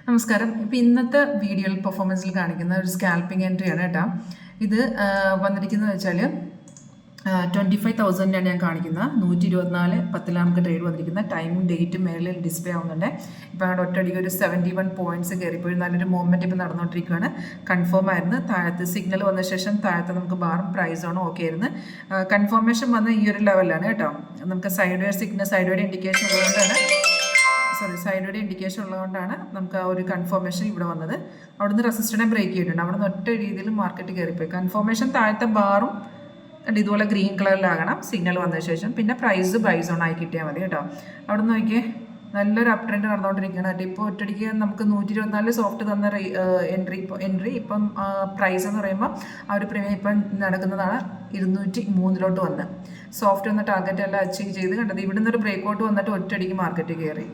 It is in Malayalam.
നമസ്കാരം. ഇപ്പോൾ ഇന്നത്തെ വീഡിയോയിൽ പെർഫോമൻസിൽ കാണിക്കുന്ന ഒരു സ്കാൽപ്പിംഗ് എൻട്രി ആണ് കേട്ടോ. ഇത് വന്നിരിക്കുന്നത് വെച്ചാൽ 25,000 ഞാൻ കാണിക്കുന്ന 124.10 നമുക്ക് ട്രേഡ് വന്നിരിക്കുന്ന ടൈമും ഡേറ്റും മേളിൽ ഡിസ്പ്ലേ ആവുന്നുണ്ട്. ഇപ്പോൾ അവിടെ ഒറ്റയടിക്ക് ഒരു 71 പോയിന്റ്സ് കയറിപ്പോയി നല്ലൊരു മൂവ്മെൻറ്റ് ഇപ്പോൾ നടന്നുകൊണ്ടിരിക്കുകയാണ്. കൺഫേം ആയിരുന്നു. താഴത്ത് സിഗ്നൽ വന്ന ശേഷം താഴത്ത് നമുക്ക് ബാറും പ്രൈസോണും ഓക്കെ ആയിരുന്നു. കൺഫർമേഷൻ വന്ന ഈ ഒരു ലെവലാണ് കേട്ടോ. നമുക്ക് സൈഡ് വേ ഇൻഡിക്കേഷൻ ഉള്ളതുകൊണ്ടാണ് നമുക്ക് ആ ഒരു കൺഫർമേഷൻ ഇവിടെ വന്നത്. അവിടുന്ന് റെസിസ്റ്റൻസിനെ ബ്രേക്ക് ചെയ്തിട്ടുണ്ട്. അവിടുന്ന് ഒറ്റ രീതിയിൽ മാർക്കറ്റ് കയറിപ്പോയി. കൺഫർമേഷൻ താഴത്തെ ബാറും ഇതുപോലെ ഗ്രീൻ കളറിലാകണം സിഗ്നൽ വന്ന ശേഷം. പിന്നെ പ്രൈസ് ബൈ സോൺ ആയി കിട്ടിയാൽ മതി കേട്ടോ. അവിടെ നോക്കിയേ നല്ലൊരു അപ് ട്രെൻഡ് നടന്നുകൊണ്ടിരിക്കുകയാണ് കേട്ടോ. ഇപ്പോൾ ഒറ്റയടിക്ക് നമുക്ക് 124 സോഫ്റ്റ് തന്ന എൻട്രി ഇപ്പം പ്രൈസ് എന്ന് പറയുമ്പോൾ ആ ഒരു പ്രീമിയം ഇപ്പം നടക്കുന്നതാണ് 203 വന്ന് സോഫ്റ്റ് വന്ന ടാർഗറ്റ് എല്ലാം അച്ചീവ് ചെയ്ത് കണ്ടത്. ഇവിടുന്ന് ഒരു ബ്രേക്ക് ഔട്ട് വന്നിട്ട് ഒറ്റയടിക്ക് മാർക്കറ്റ് കയറി.